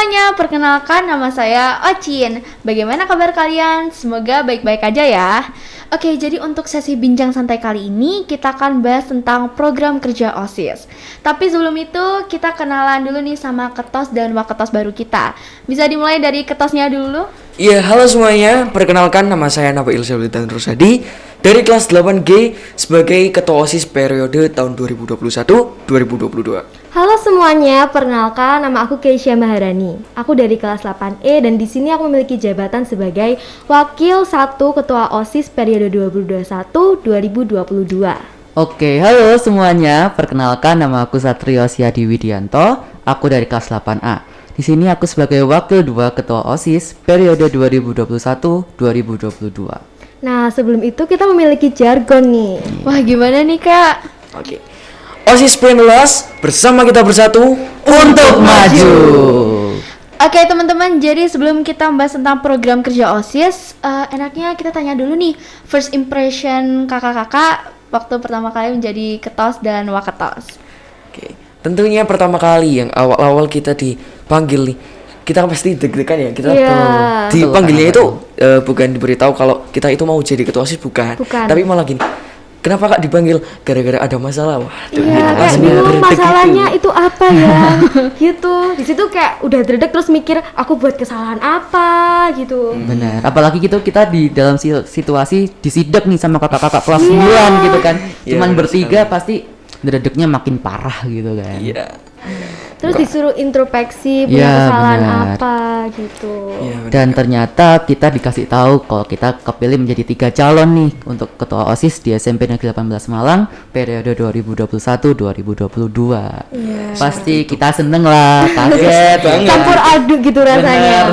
semuanya, perkenalkan nama saya Ocin. Bagaimana kabar kalian? Semoga baik-baik aja ya. Oke, jadi untuk sesi bincang santai kali ini kita akan bahas tentang program kerja OSIS. Tapi sebelum itu kita kenalan dulu nih sama ketos dan waketos baru kita. Bisa dimulai dari ketosnya dulu? Iya, halo semuanya. Perkenalkan nama saya Nabil Syafridan Rusadi dari kelas 8G sebagai Ketua OSIS periode tahun 2021-2022. Halo semuanya, perkenalkan nama aku Keisha Maharani. Aku dari kelas 8E dan di sini aku memiliki jabatan sebagai Wakil 1 Ketua OSIS periode 2021-2022. Oke, halo semuanya. Perkenalkan nama aku Satrio Siadi Widianto. Aku dari kelas 8A. Di sini aku sebagai Wakil 2 Ketua OSIS periode 2021-2022. Nah, sebelum itu kita memiliki jargon nih. Wah, gimana nih Kak? Oke. OSIS Penulas bersama kita bersatu Untuk maju. Oke teman-teman, jadi sebelum kita membahas tentang program kerja OSIS, enaknya kita tanya dulu nih, first impression kakak-kakak waktu pertama kali menjadi ketos dan waketos. Oke. Tentunya pertama kali yang awal-awal kita dipanggil nih, kita pasti deg-degan ya. Kita dipanggilnya itu bukan diberitahu kalau kita itu mau jadi ketua OSIS, bukan. Tapi malah gini, kenapa kak dipanggil? Gara-gara ada masalah. Waduh, Iya, kayak bingung masalahnya itu apa ya, gitu. Di situ kayak udah dredeg terus mikir aku buat kesalahan apa gitu. Benar. Apalagi gitu kita di dalam situasi disidak nih sama kakak-kakak kelas 9 gitu kan. Cuman benar bertiga sekali. pasti dredegnya makin parah gitu kan. Iya. Terus disuruh introspeksi punya Iya, kesalahan benar. apa gitu. Iya, benar. Dan ternyata kita dikasih tahu kalau kita kepilih menjadi 3 calon nih untuk ketua OSIS di SMP Negeri 18 Malang periode 2021-2022. Pasti kita seneng lah, kaget Campur aduk gitu rasanya.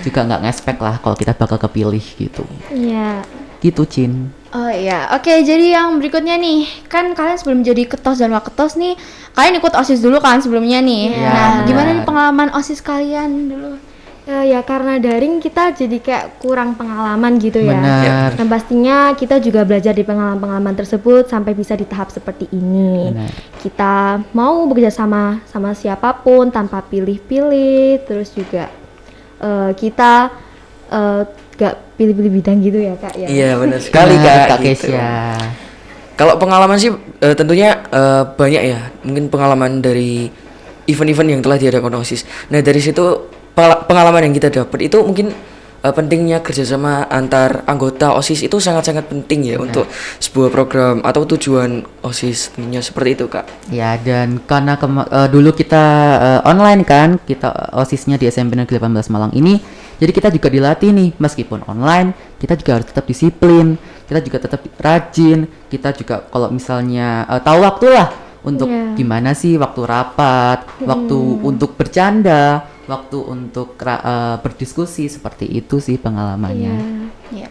juga nggak ngespek lah kalau kita bakal kepilih gitu. Iya. Gitu, Cin. Oh iya, oke, jadi yang berikutnya nih, kan kalian sebelum jadi ketos dan waketos nih, kalian ikut OSIS dulu kan sebelumnya nih. Iya, Nah, benar. gimana nih pengalaman OSIS kalian dulu? Ya karena daring kita jadi kayak kurang pengalaman gitu ya. Benar. Dan pastinya kita juga belajar di pengalaman-pengalaman tersebut sampai bisa di tahap seperti ini. Benar. Kita mau bekerja sama siapapun tanpa pilih-pilih, terus juga kita gak pilih-pilih bidang gitu ya kak ya. Iya, benar sekali Benar, kak. Kak gitu. Keisha. Kalau pengalaman sih tentunya banyak ya. Mungkin pengalaman dari event-event yang telah diadakan OSIS. Nah dari situ pengalaman yang kita dapat itu mungkin pentingnya kerjasama antar anggota OSIS itu sangat-sangat penting ya untuk sebuah program atau tujuan OSIS, tentunya seperti itu kak. Ya, dan karena dulu kita online kan, kita OSISnya di SMP Negeri 18 Malang ini, jadi kita juga dilatih nih, meskipun online, kita juga harus tetap disiplin, kita juga tetap rajin, kita juga kalau misalnya tahu waktu lah untuk gimana sih waktu rapat, waktu untuk bercanda, waktu untuk berdiskusi, seperti itu sih pengalamannya. Iya.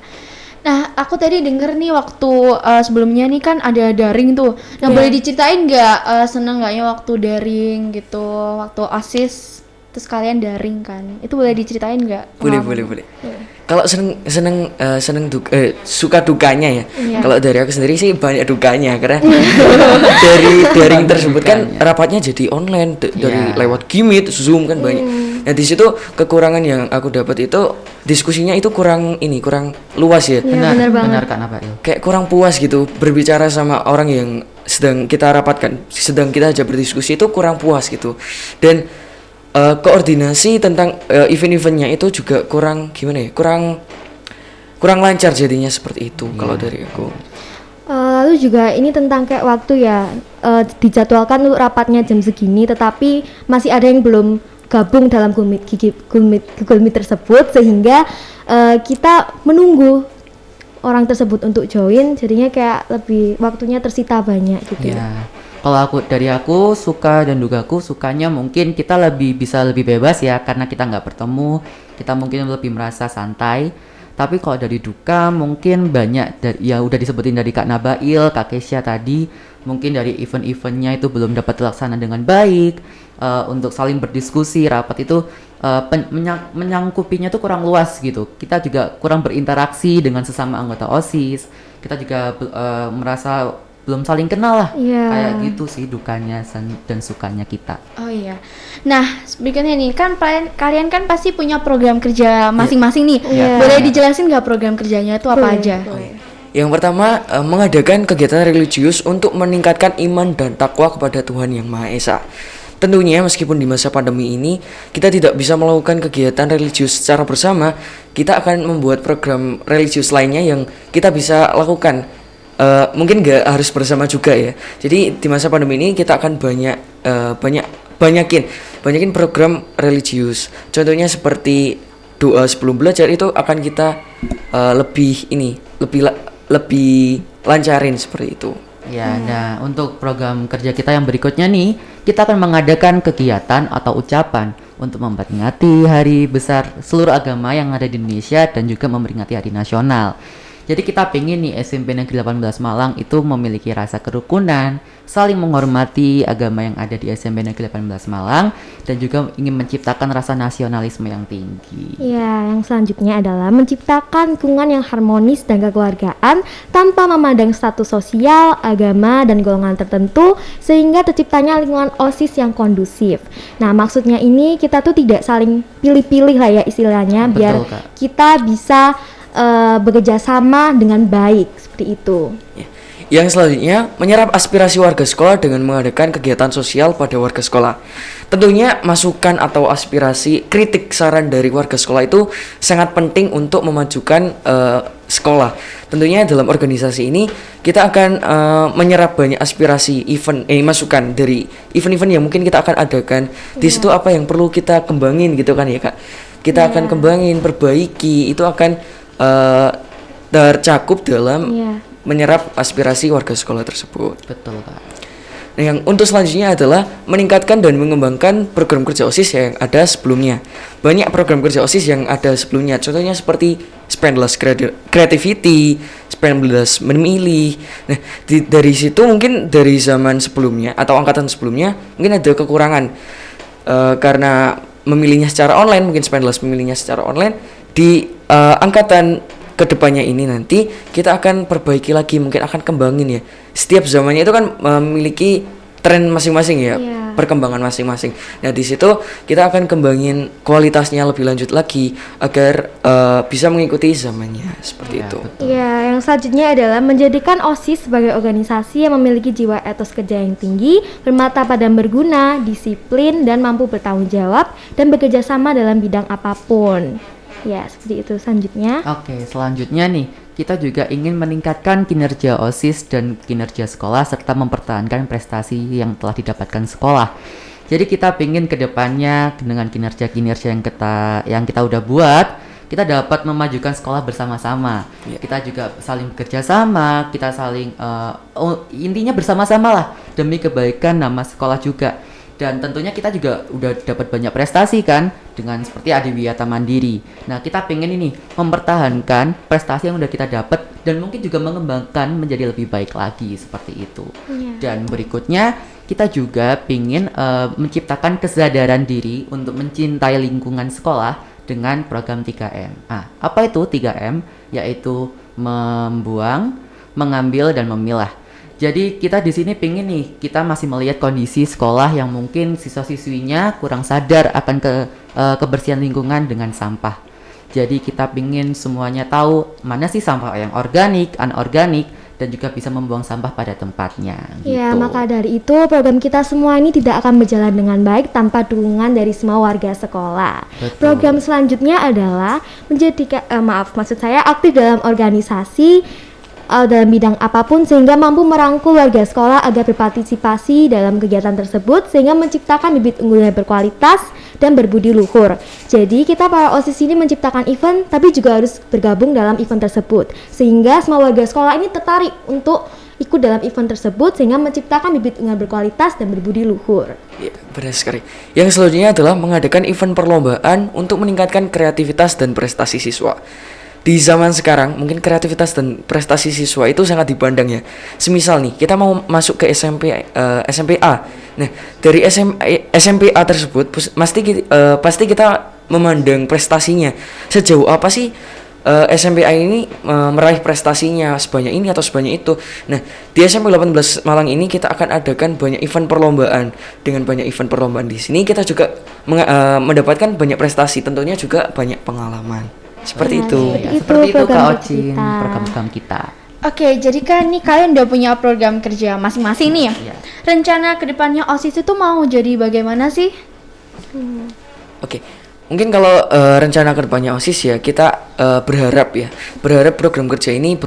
Nah, aku tadi denger nih waktu sebelumnya nih kan ada daring tuh. Nah, boleh diceritain nggak seneng nggaknya waktu daring gitu, waktu OSIS terus kalian daring kan? Itu boleh diceritain nggak? Boleh. Kalau suka dukanya ya. Kalau dari aku sendiri sih banyak dukanya karena dari daring tersebut kan rapatnya jadi online dari lewat Gmeet, Zoom kan banyak. Nah di situ kekurangan yang aku dapat itu diskusinya itu kurang luas ya. Benar Kak Nabail. Kayak kurang puas gitu berbicara sama orang yang sedang kita rapatkan, sedang kita aja berdiskusi itu kurang puas gitu. Dan koordinasi tentang event-eventnya itu juga kurang lancar jadinya seperti itu kalau dari aku. Lalu juga ini tentang kayak waktu ya, dijadwalkan untuk rapatnya jam segini tetapi masih ada yang belum gabung dalam Google Meet tersebut sehingga kita menunggu orang tersebut untuk join, jadinya kayak lebih waktunya tersita banyak gitu ya. Kalau aku suka dan juga aku sukanya mungkin kita bisa lebih bebas ya karena kita nggak bertemu, kita mungkin lebih merasa santai. Tapi kalau dari duka mungkin banyak ya udah disebutin dari Kak Nabail, Kak Keisha tadi, mungkin dari event-eventnya itu belum dapat terlaksana dengan baik. Untuk saling berdiskusi, rapat itu menyangkupinya tuh kurang luas gitu. Kita juga kurang berinteraksi dengan sesama anggota OSIS. Kita juga merasa belum saling kenal lah. Iya. Kayak gitu sih dukanya dan sukanya kita. Oh iya. Nah, berikutnya nih kan kalian kan pasti punya program kerja masing-masing nih. Iya. Boleh dijelasin nggak program kerjanya itu apa aja? Yang pertama, mengadakan kegiatan religius untuk meningkatkan iman dan takwa kepada Tuhan Yang Maha Esa. Tentunya meskipun di masa pandemi ini kita tidak bisa melakukan kegiatan religius secara bersama, kita akan membuat program religius lainnya yang kita bisa lakukan. Mungkin nggak harus bersama juga ya. Jadi di masa pandemi ini kita akan banyakin program religius. Contohnya seperti doa sebelum belajar itu akan kita lebih lancarin seperti itu. Ya, nah untuk program kerja kita yang berikutnya nih, kita akan mengadakan kegiatan atau ucapan untuk memperingati hari besar seluruh agama yang ada di Indonesia dan juga memperingati hari nasional. Jadi kita pengen nih SMP Negeri 18 Malang itu memiliki rasa kerukunan, saling menghormati agama yang ada di SMP Negeri 18 Malang, dan juga ingin menciptakan rasa nasionalisme yang tinggi. Ya, yang selanjutnya adalah menciptakan lingkungan yang harmonis dan kekeluargaan tanpa memandang status sosial, agama, dan golongan tertentu sehingga terciptanya lingkungan OSIS yang kondusif. Nah, maksudnya ini kita tuh tidak saling pilih-pilih lah ya istilahnya, Betul, biar Kak. kita bisa bekerja sama dengan baik seperti itu. Yang selanjutnya, menyerap aspirasi warga sekolah dengan mengadakan kegiatan sosial pada warga sekolah. Tentunya masukan atau aspirasi, kritik, saran dari warga sekolah itu sangat penting untuk memajukan sekolah. Tentunya dalam organisasi ini kita akan menyerap banyak aspirasi masukan dari event-event yang mungkin kita akan adakan. Di situ apa yang perlu kita kembangin gitu kan ya Kak. Kita akan kembangin, perbaiki, itu akan tercakup dalam menyerap aspirasi warga sekolah tersebut. Betul, Kak. Nah, yang untuk selanjutnya adalah meningkatkan dan mengembangkan program kerja OSIS yang ada sebelumnya. Banyak program kerja OSIS yang ada sebelumnya, contohnya seperti Spendless Creativity, Spendless Memilih. Nah, dari situ mungkin dari zaman sebelumnya atau angkatan sebelumnya mungkin ada kekurangan karena memilihnya secara online, mungkin Spendless memilihnya secara online. Di angkatan kedepannya ini nanti kita akan perbaiki lagi, mungkin akan kembangin ya. Setiap zamannya itu kan memiliki tren masing-masing ya, perkembangan masing-masing. Nah di situ kita akan kembangin kualitasnya lebih lanjut lagi agar bisa mengikuti zamannya seperti itu. Ya, yang selanjutnya adalah menjadikan OSIS sebagai organisasi yang memiliki jiwa etos kerja yang tinggi, bermartabat dan berguna, disiplin dan mampu bertanggung jawab dan bekerja sama dalam bidang apapun. Ya, seperti itu. Selanjutnya. Oke, selanjutnya nih, kita juga ingin meningkatkan kinerja OSIS dan kinerja sekolah serta mempertahankan prestasi yang telah didapatkan sekolah. Jadi kita ingin kedepannya dengan kinerja-kinerja yang kita udah buat, kita dapat memajukan sekolah bersama-sama. Kita juga saling bekerja sama, kita saling intinya bersama-sama lah demi kebaikan nama sekolah juga. Dan tentunya kita juga udah dapat banyak prestasi kan dengan seperti Adiwiyata Mandiri. Nah kita pengen ini mempertahankan prestasi yang udah kita dapat dan mungkin juga mengembangkan menjadi lebih baik lagi seperti itu. Dan berikutnya kita juga pengen menciptakan kesadaran diri untuk mencintai lingkungan sekolah dengan program 3M. Apa itu 3M? Yaitu membuang, mengambil, dan memilah. Jadi kita di sini pengen nih, kita masih melihat kondisi sekolah yang mungkin siswa-siswinya kurang sadar akan kebersihan lingkungan dengan sampah. Jadi kita pengen semuanya tahu mana sih sampah yang organik, anorganik, dan juga bisa membuang sampah pada tempatnya. Ya, gitu. maka dari itu program kita semua ini tidak akan berjalan dengan baik tanpa dukungan dari semua warga sekolah. Betul. Program selanjutnya adalah maksud saya aktif dalam organisasi dalam bidang apapun sehingga mampu merangkul warga sekolah agar berpartisipasi dalam kegiatan tersebut sehingga menciptakan bibit unggul yang berkualitas dan berbudi luhur. Jadi kita para OSIS ini menciptakan event tapi juga harus bergabung dalam event tersebut sehingga semua warga sekolah ini tertarik untuk ikut dalam event tersebut sehingga menciptakan bibit unggul berkualitas dan berbudi luhur. Ya, benar sekali. Yang selanjutnya adalah mengadakan event perlombaan untuk meningkatkan kreativitas dan prestasi siswa. Di zaman sekarang mungkin kreativitas dan prestasi siswa itu sangat dipandang ya. Semisal nih kita mau masuk ke SMPA. Nah dari SMPA tersebut pasti kita memandang prestasinya sejauh apa sih SMPA ini meraih prestasinya sebanyak ini atau sebanyak itu. Nah, di SMP 18 Malang ini kita akan adakan banyak event perlombaan. Dengan banyak event perlombaan di sini kita juga mendapatkan banyak prestasi, tentunya juga banyak pengalaman. Seperti itu. Seperti itu Kak program Ocin, kita. program kita. Oke, jadi kan nih kalian udah punya program kerja masing-masing nih ya. Iya. Rencana kedepannya OSIS itu mau jadi bagaimana sih? Oke, mungkin kalau rencana kedepannya OSIS ya kita berharap program kerja ini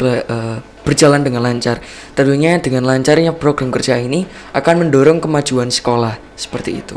berjalan dengan lancar. Tentunya dengan lancarnya program kerja ini akan mendorong kemajuan sekolah seperti itu.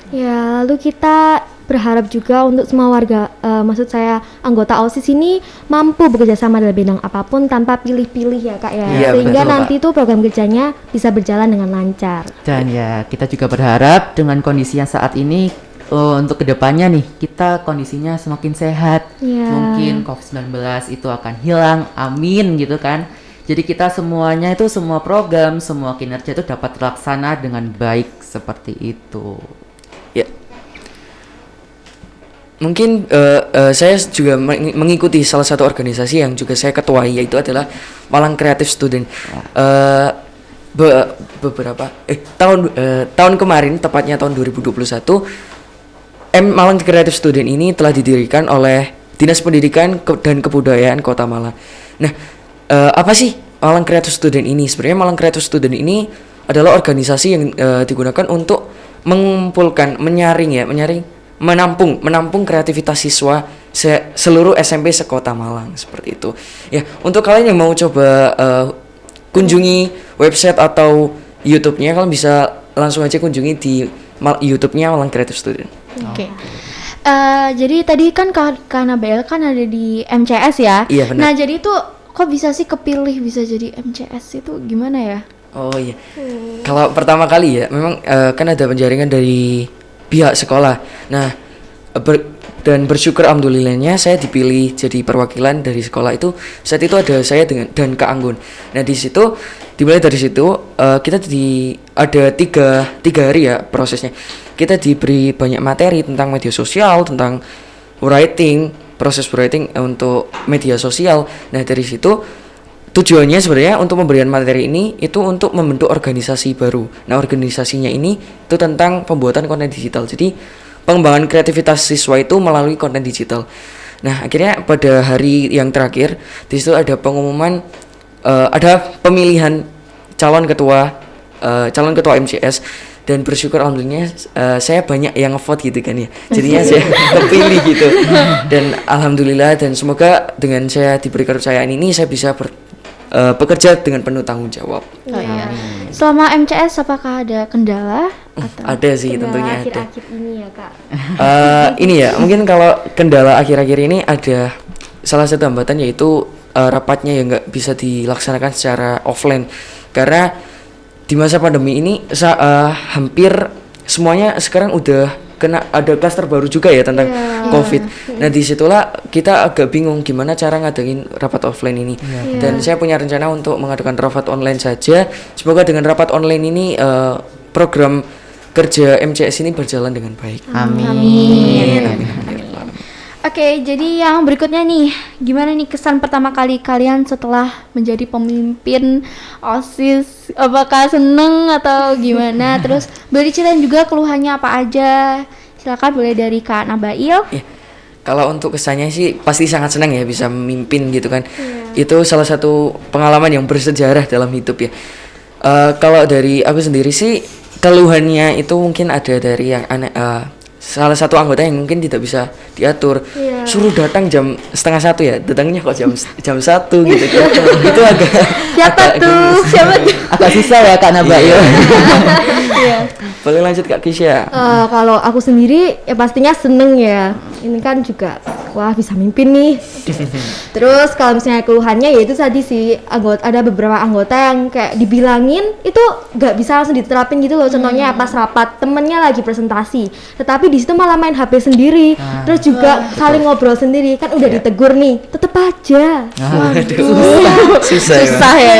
Ya, lalu kita berharap juga untuk semua warga, maksud saya anggota OSIS ini mampu bekerja sama dalam bidang apapun tanpa pilih-pilih ya Kak ya. Iya, Sehingga betul, nanti tuh program kerjanya bisa berjalan dengan lancar. Dan ya kita juga berharap dengan kondisi yang saat ini untuk kedepannya nih kita kondisinya semakin sehat. Iya. Mungkin COVID-19 itu akan hilang, amin gitu kan. Jadi kita semuanya itu semua program, semua kinerja itu dapat terlaksana dengan baik seperti itu. Ya. Mungkin saya juga mengikuti salah satu organisasi yang juga saya ketuai, yaitu adalah Malang Creative Student. Tahun kemarin, tepatnya tahun 2021, Malang Creative Student ini telah didirikan oleh Dinas Pendidikan dan Kebudayaan Kota Malang. Nah, apa sih Malang Creative Student ini? Sebenarnya Malang Creative Student ini adalah organisasi yang digunakan untuk mengumpulkan, menampung kreativitas siswa seluruh SMP sekota Malang seperti itu. Ya, untuk kalian yang mau coba kunjungi website atau YouTube-nya, kalian bisa langsung aja kunjungi di YouTube-nya Malang Creative Student. Oke. Jadi tadi kan Kak Nabel kan ada di MCS ya. Iya, benar. Nah, jadi itu kok bisa sih kepilih bisa jadi MCS itu gimana ya? Oh iya. Kalau pertama kali ya, memang kan ada penjaringan dari pihak sekolah. Nah, dan bersyukur alhamdulillahnya saya dipilih jadi perwakilan dari sekolah itu. Saat itu ada saya dan Kak Anggun. Nah, dimulai dari situ kita ada tiga hari ya prosesnya. Kita diberi banyak materi tentang media sosial, tentang proses writing untuk media sosial. Nah, dari situ tujuannya sebenarnya untuk pemberian materi ini itu untuk membentuk organisasi baru. Nah, organisasinya ini itu tentang pembuatan konten digital. Jadi pengembangan kreativitas siswa itu melalui konten digital. Nah, akhirnya pada hari yang terakhir di situ ada pengumuman, ada pemilihan calon ketua MCS, dan bersyukur alhamdulillah saya banyak yang ngevote gitu kan ya. Jadinya saya kepilih gitu. Dan alhamdulillah, dan semoga dengan saya diberi kepercayaan ini saya bisa bekerja dengan penuh tanggung jawab. Oh iya. Selama MCS apakah ada kendala? Ada sih, tentunya ada. Akhir-akhir ini ya Kak. Ini ya, mungkin kalau kendala akhir-akhir ini ada salah satu hambatan, yaitu rapatnya yang nggak bisa dilaksanakan secara offline, karena di masa pandemi ini hampir semuanya sekarang udah ada klaster baru juga ya tentang COVID. Nah, disitulah kita agak bingung gimana cara ngadain rapat offline ini. Dan saya punya rencana untuk mengadakan rapat online saja. Semoga dengan rapat online ini program kerja MCS ini berjalan dengan baik. Amin. Oke, jadi yang berikutnya nih, gimana nih kesan pertama kali kalian setelah menjadi pemimpin OSIS? Apakah seneng atau gimana? Terus boleh diceritain juga keluhannya apa aja? Silakan, boleh dari Kak Nabail. Ya, kalau untuk kesannya sih pasti sangat senang ya bisa memimpin gitu kan. Itu salah satu pengalaman yang bersejarah dalam hidup ya. Kalau dari aku sendiri sih, keluhannya itu mungkin ada dari yang salah satu anggota yang mungkin tidak bisa diatur, suruh datang jam 12:30 ya, datangnya kok jam 1 gitu kan. Itu agak Agak susah ya Kak Nabail. Boleh lanjut Kak Kisya. Kalau aku sendiri ya pastinya seneng ya. Ini kan juga wah bisa mimpin nih. Terus kalau misalnya keluhannya ya itu tadi sih, ada beberapa anggota yang kayak dibilangin itu nggak bisa langsung diterapin gitu loh. Contohnya pas rapat temennya lagi presentasi, tetapi di situ malah main HP sendiri. Terus juga saling ngobrol sendiri, kan udah ditegur nih, tetep aja. Susah ya. Susah ya.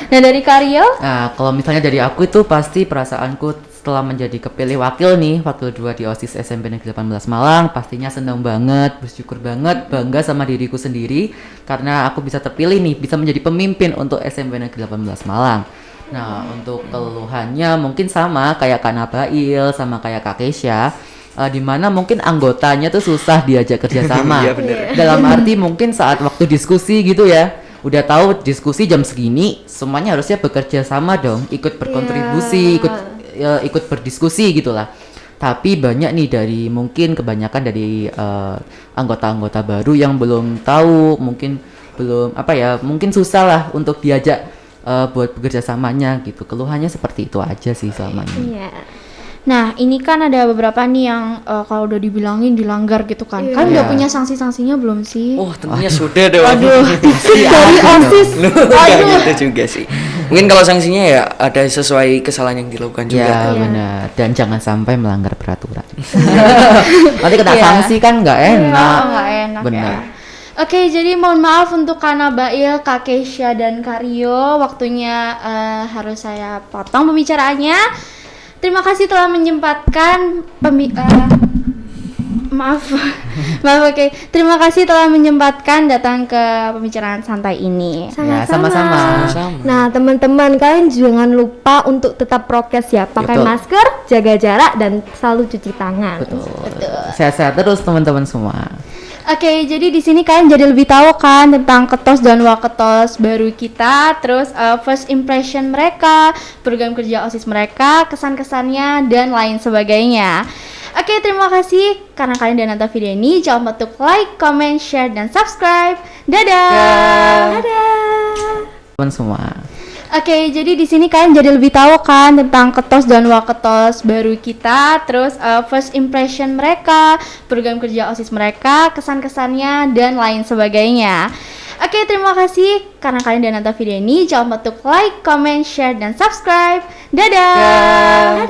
Nah, dari Karyo? Nah, kalau misalnya dari aku itu pasti perasaanku setelah menjadi kepilih wakil 2 di OSIS SMP Negeri 18 Malang, pastinya senang banget, bersyukur banget, bangga sama diriku sendiri karena aku bisa terpilih bisa menjadi pemimpin untuk SMP Negeri 18 Malang. Nah, untuk keluhannya mungkin sama kayak Kak Nabail, sama kayak Kak Kesha, di mana mungkin anggotanya tuh susah diajak kerjasama. Iya, bener. Dalam arti mungkin saat waktu diskusi gitu ya, udah tahu diskusi jam segini, semuanya harusnya bekerja sama dong, ikut berkontribusi, ikut berdiskusi gitulah. Tapi banyak dari kebanyakan dari anggota-anggota baru yang belum tahu, mungkin belum mungkin susah lah untuk diajak buat bekerja samanya gitu. Keluhannya seperti itu aja sih selama ini. Iya. Nah, ini kan ada beberapa nih yang kalau udah dibilangin dilanggar gitu kan. Kan udah punya sanksi-sanksinya belum sih? Oh, tentunya sudah dong. Waduh, dari OSIS. Enggak gitu juga sih. Mungkin kalau sanksinya ya ada sesuai kesalahan yang dilakukan juga. Ya benar, dan jangan sampai melanggar peraturan. Nanti kena Iya. sanksi kan nggak enak. Nggak enak Benar. ya. Oke, jadi mohon maaf untuk Kak Nabail, Kak Kesha, dan Kak Rio. Waktunya harus saya potong pembicaraannya. Terima kasih telah menyempatkan maaf. Oke. Terima kasih telah menyempatkan datang ke pembicaraan santai ini. Ya, sama-sama. Sama. Nah, teman-teman kalian jangan lupa untuk tetap prokes ya, pakai Betul. masker, jaga jarak dan selalu cuci tangan. Betul. Sehat-sehat terus teman-teman semua. Oke, jadi di sini kalian jadi lebih tahu kan tentang ketos dan waketos baru kita, terus first impression mereka, program kerja OSIS mereka, kesan-kesannya dan lain sebagainya. Oke, terima kasih karena kalian udah nonton video ini. Jangan lupa untuk like, comment, share, dan subscribe. Dadah. Teman semua. Oke, jadi di sini kalian jadi lebih tahu kan tentang ketos dan waketos baru kita, terus first impression mereka, program kerja OSIS mereka, kesan-kesannya dan lain sebagainya. Oke, terima kasih karena kalian udah nonton video ini. Jangan lupa untuk like, comment, share, dan subscribe. Dadah.